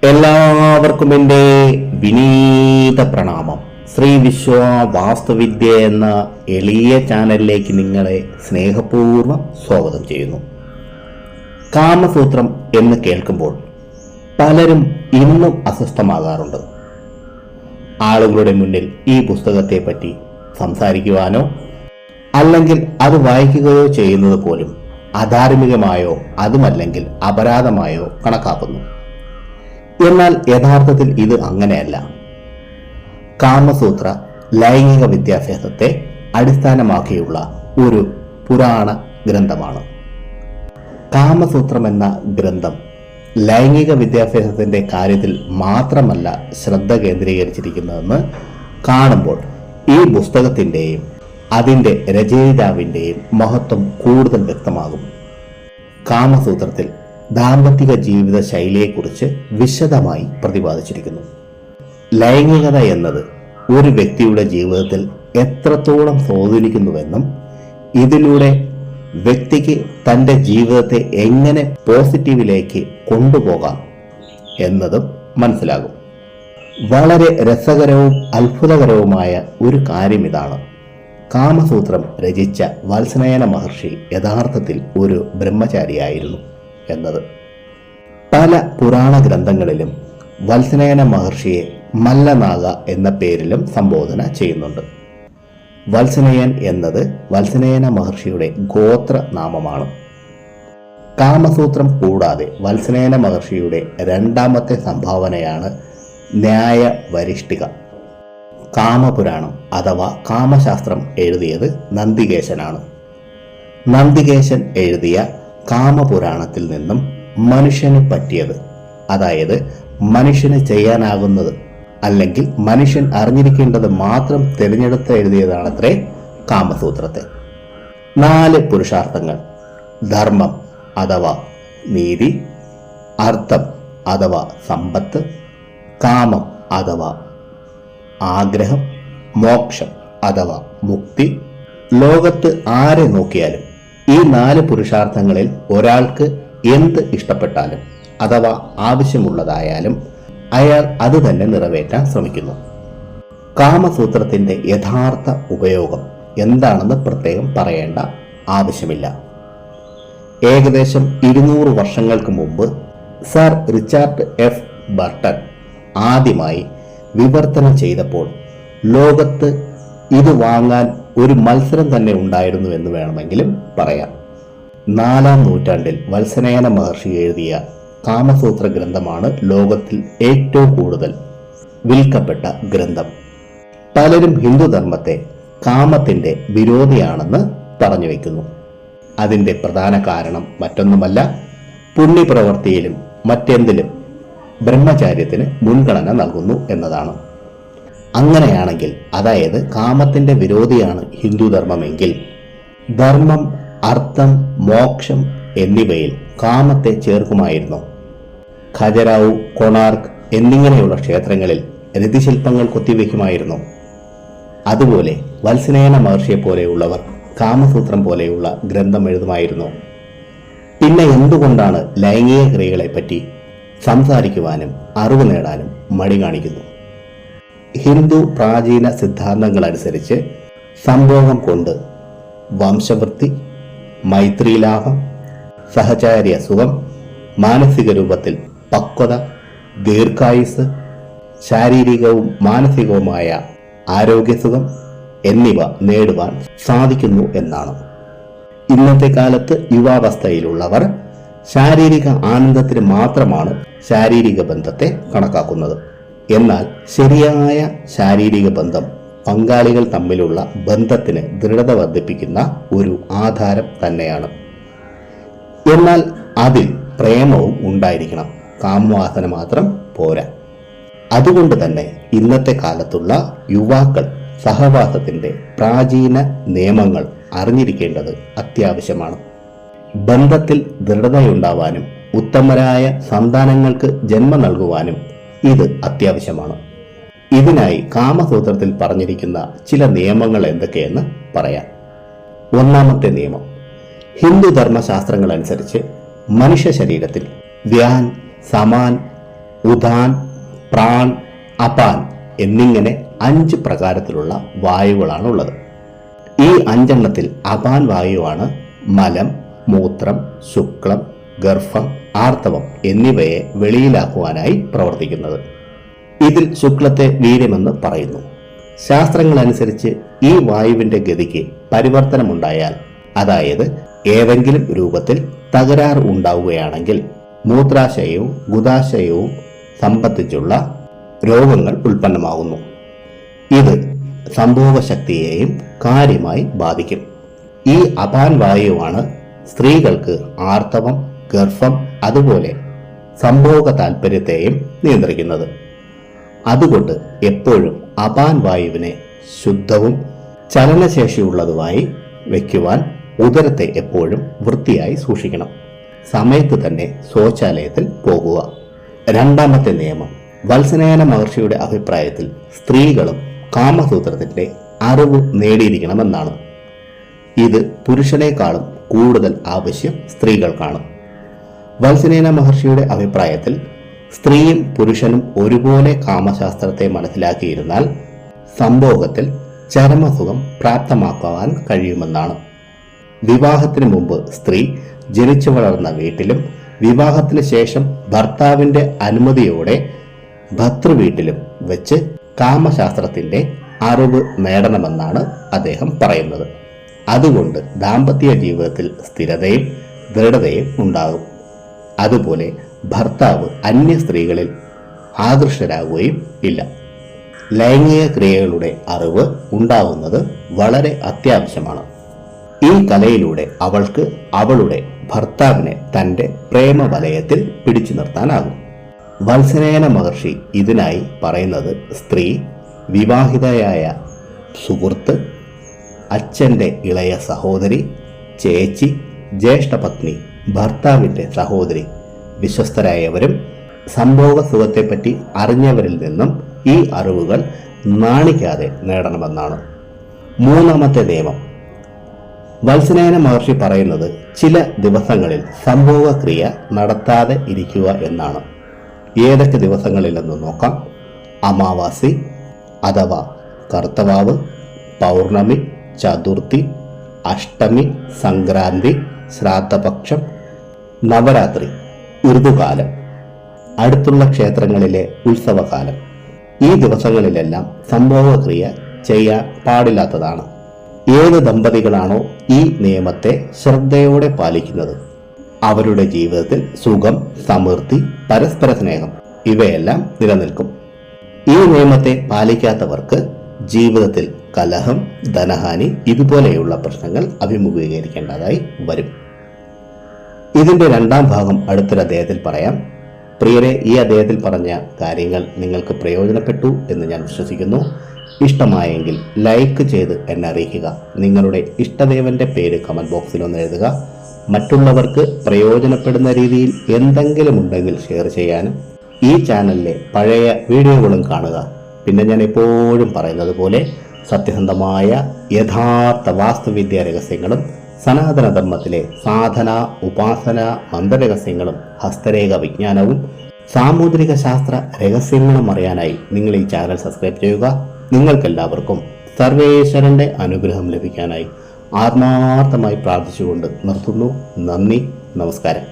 എല്ലാവർക്കും എൻ്റെ വിനീത പ്രണാമം. ശ്രീ വിശ്വ വാസ്തുവിദ്യ എന്ന എളിയ ചാനലിലേക്ക് നിങ്ങളെ സ്നേഹപൂർവ്വം സ്വാഗതം ചെയ്യുന്നു. കാമസൂത്രം എന്ന് കേൾക്കുമ്പോൾ പലരും ഇന്നും അസ്വസ്ഥമാകാറുണ്ട്. ആളുകളുടെ മുന്നിൽ ഈ പുസ്തകത്തെ പറ്റി സംസാരിക്കുവാനോ അല്ലെങ്കിൽ അത് വായിക്കുകയോ ചെയ്യുന്നത് പോലും അധാർമികമായോ അതുമല്ലെങ്കിൽ അപരാധമായോ കണക്കാക്കുന്നു. എന്നാൽ യഥാർത്ഥത്തിൽ ഇത് അങ്ങനെയല്ല. കാമസൂത്ര ലൈംഗിക വിദ്യാഭ്യാസത്തെ അടിസ്ഥാനമാക്കിയുള്ള ഒരു പുരാണ ഗ്രന്ഥമാണ്. കാമസൂത്രം എന്ന ഗ്രന്ഥം ലൈംഗിക വിദ്യാഭ്യാസത്തിന്റെ കാര്യത്തിൽ മാത്രമല്ല ശ്രദ്ധ കേന്ദ്രീകരിച്ചിരിക്കുന്നതെന്ന് കാണുമ്പോൾ ഈ പുസ്തകത്തിൻ്റെയും അതിൻ്റെ രചയിതാവിൻ്റെയും മഹത്വം കൂടുതൽ വ്യക്തമാകും. കാമസൂത്രത്തിൽ ദാമ്പത്തിക ജീവിത ശൈലിയെക്കുറിച്ച് വിശദമായി പ്രതിപാദിച്ചിരിക്കുന്നു. ലൈംഗികത എന്നത് ഒരു വ്യക്തിയുടെ ജീവിതത്തിൽ എത്രത്തോളം സ്വാധീനിക്കുന്നുവെന്നും ഇതിലൂടെ വ്യക്തിക്ക് തൻ്റെ ജീവിതത്തെ എങ്ങനെ പോസിറ്റീവിലേക്ക് കൊണ്ടുപോകാം എന്നതും മനസ്സിലാകും. വളരെ രസകരവും അത്ഭുതകരവുമായ ഒരു കാര്യം ഇതാണ്. കാമസൂത്രം രചിച്ച വത്സനയന മഹർഷി യഥാർത്ഥത്തിൽ ഒരു ബ്രഹ്മചാരിയായിരുന്നു എന്നത്. പല പുരാണ ഗ്രന്ഥങ്ങളിലും വത്സനയന മഹർഷിയെ മല്ലനാഗ എന്ന പേരിലും സംബോധന ചെയ്യുന്നുണ്ട്. വത്സനയൻ എന്നത് വത്സനയന മഹർഷിയുടെ ഗോത്ര നാമമാണ്. കാമസൂത്രം കൂടാതെ വത്സനയന മഹർഷിയുടെ രണ്ടാമത്തെ സംഭാവനയാണ് ന്യായ വരിഷ്ഠിക. കാമപുരാണം അഥവാ കാമശാസ്ത്രം എഴുതിയത് നന്ദികേശനാണ്. നന്ദികേശൻ എഴുതിയ കാമപുരാണത്തിൽ നിന്നും മനുഷ്യന് പറ്റിയത്, അതായത് മനുഷ്യന് ചെയ്യാനാകുന്നത് അല്ലെങ്കിൽ മനുഷ്യൻ അറിഞ്ഞിരിക്കേണ്ടത് മാത്രം തിരഞ്ഞെടുത്ത് എഴുതിയതാണത്രേ കാമസൂത്രത്തെ. 4 പുരുഷാർത്ഥങ്ങൾ: ധർമ്മം അഥവാ നീതി, അർത്ഥം അഥവാ സമ്പത്ത്, കാമം അഥവാ ആഗ്രഹം, മോക്ഷം അഥവാ മുക്തി. ലോകത്ത് ആരെ നോക്കിയാലും ഈ 4 പുരുഷാർത്ഥങ്ങളിൽ ഒരാൾക്ക് എന്ത് ഇഷ്ടപ്പെട്ടാലും അഥവാ ആവശ്യമുള്ളതായാലും അയാൾ അത് തന്നെ നിറവേറ്റാൻ ശ്രമിക്കുന്നു. കാമസൂത്രത്തിന്റെ യഥാർത്ഥ ഉപയോഗം എന്താണെന്ന് പ്രത്യേകം പറയേണ്ട ആവശ്യമില്ല. ഏകദേശം 200 വർഷങ്ങൾക്ക് മുമ്പ് സർ റിച്ചാർഡ് എഫ് ബർട്ടൺ ആദ്യമായി വിവർത്തനം ചെയ്തപ്പോൾ ലോകത്ത് ഇത് വാങ്ങാൻ ഒരു മത്സരം തന്നെ ഉണ്ടായിരുന്നു എന്ന് വേണമെങ്കിലും പറയാം. 4-ാം നൂറ്റാണ്ടിൽ വത്സനയന മഹർഷി എഴുതിയ കാമസൂത്ര ഗ്രന്ഥമാണ് ലോകത്തിൽ ഏറ്റവും കൂടുതൽ വിൽക്കപ്പെട്ട ഗ്രന്ഥം. പലരും ഹിന്ദുധർമ്മത്തെ കാമത്തിന്റെ വിരോധിയാണെന്ന് പറഞ്ഞു വയ്ക്കുന്നു. അതിന്റെ പ്രധാന കാരണം മറ്റൊന്നുമല്ല, പുണ്യപ്രവൃത്തിയിലും മറ്റെന്തിലും ബ്രഹ്മചാര്യത്തിന് മുൻഗണന നൽകുന്നു എന്നതാണ്. അങ്ങനെയാണെങ്കിൽ, അതായത് കാമത്തിന്റെ വിരോധിയാണ് ഹിന്ദുധർമ്മമെങ്കിൽ, ധർമ്മം, അർത്ഥം, മോക്ഷം എന്നിവയിൽ കാമത്തെ ചേർക്കുമായിരുന്നു. ഖജരാവ്, കൊണാർക്ക് എന്നിങ്ങനെയുള്ള ക്ഷേത്രങ്ങളിൽ രതിശില്പങ്ങൾ കൊത്തിവെക്കുമായിരുന്നു. അതുപോലെ വത്സനയന മഹർഷിയെ പോലെയുള്ളവർ കാമസൂത്രം പോലെയുള്ള ഗ്രന്ഥം എഴുതുമായിരുന്നു. പിന്നെ എന്തുകൊണ്ടാണ് ലൈംഗിക ക്രിയകളെപ്പറ്റി സംസാരിക്കുവാനും അറിവ് നേടാനും മടി കാണിക്കുന്നു? ഹിന്ദു പ്രാചീന സിദ്ധാന്തങ്ങൾ അനുസരിച്ച് സംഭോഗം കൊണ്ട് വംശവൃത്തി, മൈത്രീലാഭം, സഹചാര്യ സുഖം, മാനസിക രൂപത്തിൽ പക്വത, ദീർഘായുസ്, ശാരീരികവും മാനസികവുമായ ആരോഗ്യസുഖം എന്നിവ നേടുവാൻ സാധിക്കുന്നു എന്നാണ്. ഇന്നത്തെ കാലത്ത് യുവാവസ്ഥയിലുള്ളവർ ശാരീരിക ആനന്ദത്തിന് മാത്രമാണ് ശാരീരിക ബന്ധത്തെ കണക്കാക്കുന്നത്. എന്നാൽ ശരിയായ ശാരീരിക ബന്ധം പങ്കാളികൾ തമ്മിലുള്ള ബന്ധത്തിന് ദൃഢത വർദ്ധിപ്പിക്കുന്ന ഒരു ആധാരം തന്നെയാണ്. എന്നാൽ അതിൽ പ്രേമവും ഉണ്ടായിരിക്കണം. കാമവാസന മാത്രം പോരാ. അതുകൊണ്ട് തന്നെ ഇന്നത്തെ കാലത്തുള്ള യുവാക്കൾ സഹവാസത്തിന്റെ പ്രാചീന നിയമങ്ങൾ അറിഞ്ഞിരിക്കേണ്ടത് അത്യാവശ്യമാണ്. ബന്ധത്തിൽ ദൃഢതയുണ്ടാവാനും ഉത്തമരായ സന്താനങ്ങൾക്ക് ജന്മം നൽകുവാനും ഇത് അത്യാവശ്യമാണ്. ഇതിനായി കാമസൂത്രത്തിൽ പറഞ്ഞിരിക്കുന്ന ചില നിയമങ്ങൾ എന്തൊക്കെയെന്ന് പറയാം. 1-ാമത്തെ നിയമം: ഹിന്ദു ധർമ്മശാസ്ത്രങ്ങൾ അനുസരിച്ച് മനുഷ്യ ശരീരത്തിൽ വ്യാൻ, സമാൻ, ഉദാൻ, പ്രാൺ, അപാൻ എന്നിങ്ങനെ 5 പ്രകാരത്തിലുള്ള വായുകളാണുള്ളത്. ഈ 5 അപാൻ വായുവാണ് മലം, മൂത്രം, ശുക്ലം, ഗർഭം, ആർത്തവം എന്നിവയെ വെളിയിലാക്കുവാനായി പ്രവർത്തിക്കുന്നത്. ഇതിൽ ശുക്ലത്തെ വീര്യമെന്ന് പറയുന്നു. ശാസ്ത്രങ്ങളനുസരിച്ച് ഈ വായുവിന്റെ ഗതിക്ക് പരിവർത്തനമുണ്ടായാൽ, അതായത് ഏതെങ്കിലും രൂപത്തിൽ തകരാറ് ഉണ്ടാവുകയാണെങ്കിൽ മൂത്രാശയവും ഗുദാശയവും സംബന്ധിച്ചുള്ള രോഗങ്ങൾ ഉൽപ്പന്നമാകുന്നു. ഇത് സംഭോഗശക്തിയെയും കാര്യമായി ബാധിക്കും. ഈ അപാൻ വായുവാണ് സ്ത്രീകൾക്ക് ആർത്തവം, ഗർഭം, അതുപോലെ സംഭോഗ താല്പര്യത്തെയും നിയന്ത്രിക്കുന്നത്. അതുകൊണ്ട് എപ്പോഴും അപാൻ വായുവിനെ ശുദ്ധവും ചലനശേഷിയുള്ളതുമായി വയ്ക്കുവാൻ ഉദരത്തെ എപ്പോഴും വൃത്തിയായി സൂക്ഷിക്കണം. സമയത്ത് തന്നെ ശൗചാലയത്തിൽ പോകുക. 2ാമത്തെ നിയമം, വത്സനയന മഹർഷിയുടെ അഭിപ്രായത്തിൽ സ്ത്രീകളും കാമസൂത്രത്തിന്റെ അറിവ് നേടിയിരിക്കണമെന്നാണ്. ഇത് പുരുഷനേക്കാളും കൂടുതൽ ആവശ്യം സ്ത്രീകൾക്കാണ്. വത്സനയന മഹർഷിയുടെ അഭിപ്രായത്തിൽ സ്ത്രീയും പുരുഷനും ഒരുപോലെ കാമശാസ്ത്രത്തെ മനസ്സിലാക്കിയിരുന്നാൽ സംഭോഗത്തിൽ ചരമസുഖം പ്രാപ്തമാക്കുവാൻ കഴിയുമെന്നാണ്. വിവാഹത്തിന് മുമ്പ് സ്ത്രീ ജനിച്ചു വളർന്ന വീട്ടിലും വിവാഹത്തിന് ശേഷം ഭർത്താവിന്റെ അനുമതിയോടെ ഭർതൃവീട്ടിലും വെച്ച് കാമശാസ്ത്രത്തിന്റെ അറിവ് നേടണമെന്നാണ് അദ്ദേഹം പറയുന്നത്. അതുകൊണ്ട് ദാമ്പത്യ ജീവിതത്തിൽ സ്ഥിരതയും ദൃഢതയും ഉണ്ടാകും. അതുപോലെ ഭർത്താവ് അന്യ സ്ത്രീകളിൽ ആകൃഷ്ടരാകുകയും ഇല്ല. ലൈംഗിക ക്രിയകളുടെ അറിവ് ഉണ്ടാകുന്നത് വളരെ അത്യാവശ്യമാണ്. ഈ കലയിലൂടെ അവൾക്ക് അവളുടെ ഭർത്താവിനെ തൻ്റെ പ്രേമവലയത്തിൽ പിടിച്ചു നിർത്താനാകും. വത്സനയന മഹർഷി ഇതിനായി പറയുന്നത് സ്ത്രീ വിവാഹിതയായ സുഹൃത്ത്, അച്ഛൻ്റെ ഇളയ സഹോദരി, ചേച്ചി, ജ്യേഷ്ഠപത്നി, ഭർത്താവിൻ്റെ സഹോദരി, വിശ്വസ്തരായവരും സംഭോഗ സുഖത്തെപ്പറ്റി അറിഞ്ഞവരിൽ നിന്നും ഈ അറിവുകൾ നാണിക്കാതെ നേടണമെന്നാണ്. 3ാമത്തെ നിയമം, വത്സനയന മഹർഷി പറയുന്നത് ചില ദിവസങ്ങളിൽ സംഭോഗക്രിയ നടത്താതെ ഇരിക്കുക എന്നാണ്. ഏതൊക്കെ ദിവസങ്ങളിലെന്ന് നോക്കാം. അമാവാസി അഥവാ കർത്തവാവ്, പൗർണമി, ചതുർത്ഥി, അഷ്ടമി, സംക്രാന്തി, ശ്രാദ്ധപക്ഷം, നവരാത്രി, ഋതുകാലം, അടുത്തുള്ള ക്ഷേത്രങ്ങളിലെ ഉത്സവകാലം. ഈ ദിവസങ്ങളിലെല്ലാം സംഭോഗക്രിയ ചെയ്യാൻ പാടില്ലാത്തതാണ്. ഏത് ദമ്പതികളാണോ ഈ നിയമത്തെ ശ്രദ്ധയോടെ പാലിക്കുന്നത് അവരുടെ ജീവിതത്തിൽ സുഖം, സമൃദ്ധി, പരസ്പര സ്നേഹം ഇവയെല്ലാം നിലനിൽക്കും. ഈ നിയമത്തെ പാലിക്കാത്തവർക്ക് ജീവിതത്തിൽ കലഹം, ധനഹാനി ഇതുപോലെയുള്ള പ്രശ്നങ്ങൾ അഭിമുഖീകരിക്കേണ്ടതായി വരും. ഇതിന്റെ 2ാം ഭാഗം അടുത്തൊരു അധ്യായത്തിൽ പറയാം. പ്രിയരെ, ഈ അധ്യായത്തിൽ പറഞ്ഞ കാര്യങ്ങൾ നിങ്ങൾക്ക് പ്രയോജനപ്പെട്ടു എന്ന് ഞാൻ വിശ്വസിക്കുന്നു. ഇഷ്ടമായെങ്കിൽ ലൈക്ക് ചെയ്ത് എന്നെ അറിയിക്കുക. നിങ്ങളുടെ ഇഷ്ടദേവന്റെ പേര് കമന്റ് ബോക്സിൽ ഒന്ന് എഴുതുക. മറ്റുള്ളവർക്ക് പ്രയോജനപ്പെടുന്ന രീതിയിൽ എന്തെങ്കിലും ഉണ്ടെങ്കിൽ ഷെയർ ചെയ്യാനും ഈ ചാനലിലെ പഴയ വീഡിയോകളും കാണുക. പിന്നെ ഞാൻ എപ്പോഴും പറയുന്നത് പോലെ സത്യസന്ധമായ യഥാർത്ഥ വാസ്തുവിദ്യ രഹസ്യങ്ങളും സനാതന ധർമ്മത്തിലെ സാധന, ഉപാസന, മന്ത്രരഹസ്യങ്ങളും ഹസ്തരേഖ വിജ്ഞാനവും സാമുദ്രിക ശാസ്ത്ര രഹസ്യങ്ങളും അറിയാനായി നിങ്ങൾ ഈ ചാനൽ സബ്സ്ക്രൈബ് ചെയ്യുക. നിങ്ങൾക്കെല്ലാവർക്കും സർവേശ്വരന്റെ അനുഗ്രഹം ലഭിക്കാനായി ആത്മാർത്ഥമായി പ്രാർത്ഥിച്ചുകൊണ്ട് നിർത്തുന്നു. നന്ദി, നമസ്കാരം.